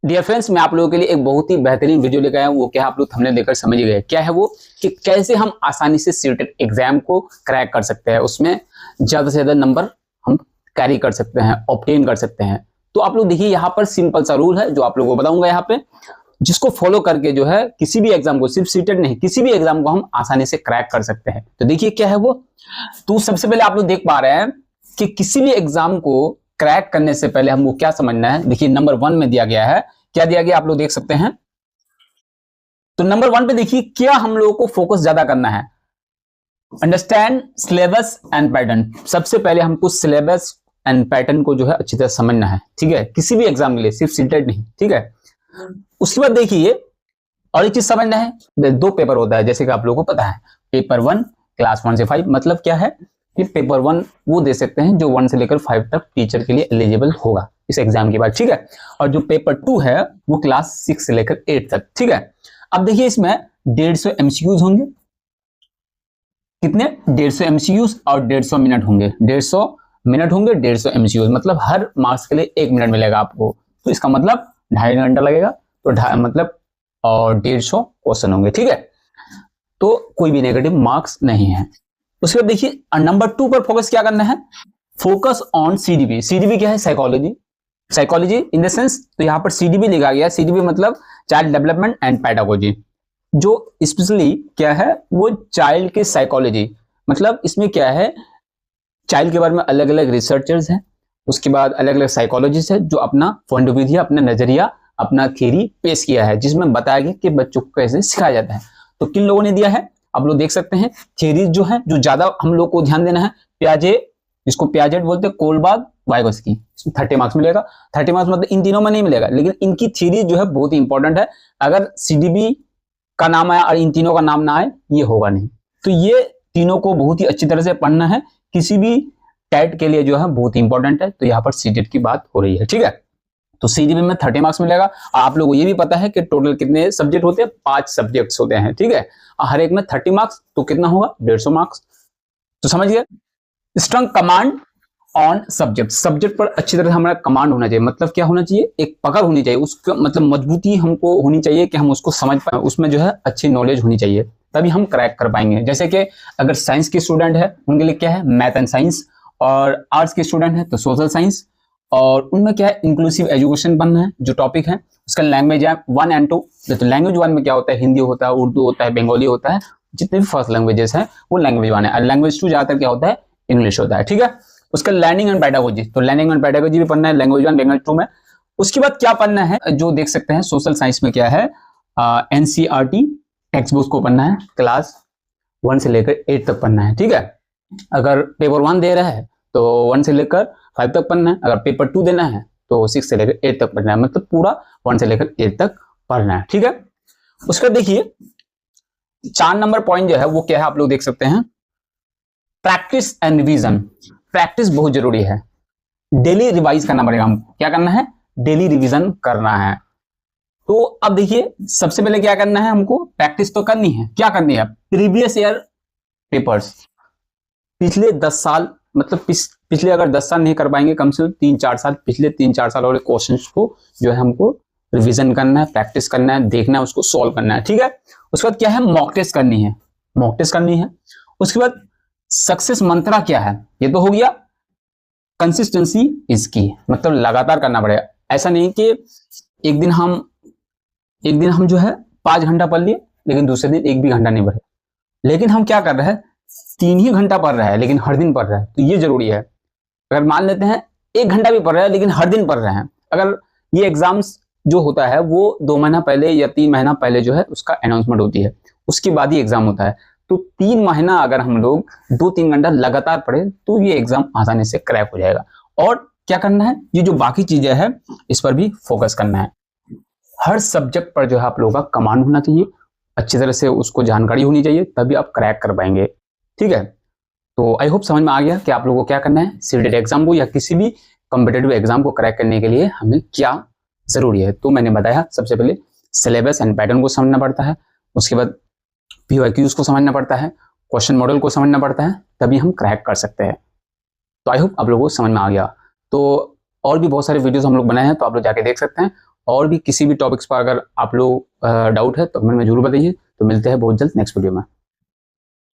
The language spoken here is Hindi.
डियर फ्रेंड्स, मैं आप लोगों के लिए एक बहुत ही बेहतरीन वीडियो लेकर आया हूं। वो क्या आप लोग थंबनेल देखकर समझ गए क्या है वो, कि कैसे हम आसानी से सीटेट एग्जाम को क्रैक कर सकते हैं, उसमें ज्यादा से ज्यादा नंबर हम कैरी कर सकते हैं, ऑब्टेन कर सकते हैं। तो आप लोग देखिए, यहाँ पर सिंपल सा रूल है जो आप लोगों को बताऊंगा यहाँ पे, जिसको फॉलो करके जो है किसी भी एग्जाम को, सिर्फ सीटेट नहीं किसी भी एग्जाम को हम आसानी से क्रैक कर सकते हैं। तो देखिए क्या है वो। तो सबसे पहले आप लोग देख पा रहे हैं कि किसी भी एग्जाम को क्रैक करने से पहले हमको क्या समझना है। देखिए नंबर 1 में दिया गया है, क्या दिया गया आप लोग देख सकते हैं। तो नंबर 1 पे देखिए क्या हम लोगों को फोकस ज्यादा करना है, अंडरस्टैंड सिलेबस एंड पैटर्न। सबसे पहले हमको सिलेबस एंड पैटर्न को जो है अच्छी तरह समझना है, ठीक है, किसी भी एग्जाम के लिए, सिर्फ सीटेट नहीं, ठीक है। उसके बाद देखिए और एक चीज समझना है, 2 पेपर होता है जैसे कि आप लोगों को पता है, पेपर 1 क्लास 1 से 5, मतलब क्या है कि पेपर 1 वो दे सकते हैं जो 1 से लेकर 5 तक टीचर के लिए एलिजिबल होगा इस एग्जाम के बाद, ठीक है। और जो पेपर 2 है वो क्लास 6 से लेकर 8 तक, ठीक है। अब देखिए इसमें 150 एमसीक्यूज होंगे, कितने 150 एमसीक्यूज और 150 मिनट होंगे, 150 मिनट होंगे, 150 एमसीक्यूज, मतलब हर मार्क्स के लिए 1 मिनट मिलेगा आपको। तो इसका मतलब 2.5 घंटा लगेगा, तो मतलब और 150 क्वेश्चन होंगे, ठीक है। तो कोई भी नेगेटिव मार्क्स नहीं है। उसके बाद देखिए नंबर 2 पर फोकस क्या करना है, फोकस ऑन सीडीबी। सीडीबी क्या है, psychology, psychology in the sense, तो यहां पर सीडीबी लिखा गया है। सीडीबी मतलब चाइल्ड डेवलपमेंट एंड पैडागोजी, जो स्पेशली क्या है वो चाइल्ड के साइकोलॉजी, मतलब इसमें क्या है चाइल्ड के बारे में अलग अलग रिसर्चर्स हैं, उसके बाद अलग अलग साइकोलॉजिस्ट है जो अपना पॉइंट ऑफ व्यू दिया, अपना नजरिया, अपना थ्योरी पेश किया है, जिसमें बताया गया कि बच्चों को कैसे सिखाया जाता है। तो किन लोगों ने दिया है आप लोग देख सकते हैं। थ्योरीज जो है जो ज्यादा हम लोग को ध्यान देना है, प्याजे, जिसको प्याजेट बोलते हैं, कोलबाग, वाइगोस्की, इसमें 30 मार्क्स मिलेगा। 30 मार्क्स मतलब इन तीनों में नहीं मिलेगा, लेकिन इनकी थ्योरी जो है बहुत ही इंपॉर्टेंट है। अगर सीडीबी का नाम आया और इन तीनों का नाम ना आए, ये होगा नहीं। तो ये तीनों को बहुत ही अच्छी तरह से पढ़ना है, किसी भी टेट के लिए जो है बहुत ही इंपॉर्टेंट है। तो यहाँ पर सीटेट की बात हो रही है, ठीक है। तो सीडीबी में 30 मार्क्स मिलेगा। और आप लोगों को ये भी पता है कि टोटल कितने सब्जेक्ट होते हैं, 5 सब्जेक्ट्स होते हैं, ठीक है। हर एक में 30 मार्क्स, तो कितना होगा 150 मार्क्स। तो समझ गए। Strong command on subject, subject पर अच्छी तरह हमारा कमांड होना चाहिए, मतलब क्या होना चाहिए, एक पकड़ होनी चाहिए, उसका मतलब मजबूती हमको होनी चाहिए कि हम उसको समझ पाए, उसमें जो है अच्छी नॉलेज होनी चाहिए, तभी हम क्रैक कर पाएंगे। जैसे कि अगर साइंस के स्टूडेंट है उनके लिए क्या है, मैथ एंड साइंस, और आर्ट्स के स्टूडेंट है तो सोशल साइंस, और उनमें क्या है इंक्लूसिव एजुकेशन बनना है जो टॉपिक है। उसका लैंग्वेज है 1 and 2। तो लैंग्वेज 1 में क्या होता है, हिंदी होता है, उर्दू होता है, बंगाली होता है, जितने भी फर्स्ट लैंग्वेजेस हैं वो लैंग्वेज 1 है। और लैंग्वेज 2 ज्यादातर क्या होता है, इंग्लिश होता है, ठीक है। उसका लर्निंग एंड पेडागोजी, तो लर्निंग एंड पेडागोजी भी पढ़ना है लैंग्वेज 1 लैंग्वेज 2 में। उसके बाद क्या पढ़ना है, जो देख सकते हैं सोशल साइंस में क्या है, एनसीईआरटी टेक्स्ट बुक को पढ़ना है, क्लास 1 से लेकर 8 तक पढ़ना है, ठीक है। अगर पेपर 1 दे रहा है तो 1 से लेकर 5 तक पढ़ना है, अगर पेपर 2 देना है तो 6 से लेकर 8 तक पढ़ना है, मतलब पूरा 1 से लेकर 8 तक पढ़ना है, ठीक है। उसका देखिए 4 नंबर पॉइंट जो है वो क्या है आप लोग देख सकते हैं, प्रैक्टिस एंड रिवीजन। प्रैक्टिस बहुत जरूरी है, डेली रिवाइज करना पड़ेगा हमको, क्या करना है, डेली रिवीजन करना है। तो अब देखिए सबसे पहले क्या करना है, हमको प्रैक्टिस तो करनी है, क्या करनी है, प्रीवियस ईयर पेपर्स, पिछले 10 साल, मतलब पिछले अगर 10 साल नहीं कर पाएंगे, कम से कम 3-4 साल, पिछले 3-4 साल वाले क्वेश्चंस को जो है हमको रिवीजन करना है, प्रैक्टिस करना है, देखना है, उसको सॉल्व करना है, ठीक है। उसके बाद क्या है, मॉक टेस्ट करनी है, मॉक टेस्ट करनी है। उसके बाद सक्सेस मंत्रा क्या है, ये तो हो गया, कंसिस्टेंसी इज की, मतलब लगातार करना पड़ेगा। ऐसा नहीं कि एक दिन हम जो है 5 घंटा पढ़ लिए लेकिन दूसरे दिन 1 भी घंटा नहीं पढ़े, लेकिन हम क्या कर रहे हैं 3 ही घंटा पढ़ रहा है लेकिन हर दिन पढ़ रहा है, तो ये जरूरी है। अगर मान लेते हैं 1 घंटा भी पढ़ रहा है लेकिन हर दिन पढ़ रहे हैं, अगर ये एग्जाम्स जो होता है वो 2 महीना पहले या 3 महीना पहले जो है उसका अनाउंसमेंट होती है, उसके बाद ही एग्जाम होता है। तो 3 महीना अगर हम लोग 2-3 घंटा लगातार पढ़े तो ये एग्जाम आसानी से क्रैक हो जाएगा। और क्या करना है, ये जो बाकी चीजें हैं इस पर भी फोकस करना है। हर सब्जेक्ट पर जो है आप लोगों का कमांड होना चाहिए, अच्छी तरह से उसको जानकारी होनी चाहिए, तभी आप क्रैक कर पाएंगे, ठीक है। तो आई होप समझ में आ गया कि आप लोगों को क्या करना है, सीटेट एग्जाम को या किसी भी कॉम्पिटेटिव एग्जाम को क्रैक करने के लिए हमें क्या जरूरी है। तो मैंने बताया सबसे पहले सिलेबस एंड पैटर्न को समझना पड़ता है, उसके बाद पीवाईक्यूज को समझना पड़ता है, क्वेश्चन मॉडल को समझना पड़ता है, तभी हम क्रैक कर सकते हैं। तो आई होप आप लोगों को समझ में आ गया। तो और भी बहुत सारे वीडियोस हम लोग बनाए हैं, तो आप लोग जाके देख सकते हैं। और भी किसी भी टॉपिक्स पर अगर आप लोग डाउट है तो कमेंट में जरूर बताइए। तो मिलते हैं बहुत जल्द नेक्स्ट वीडियो में।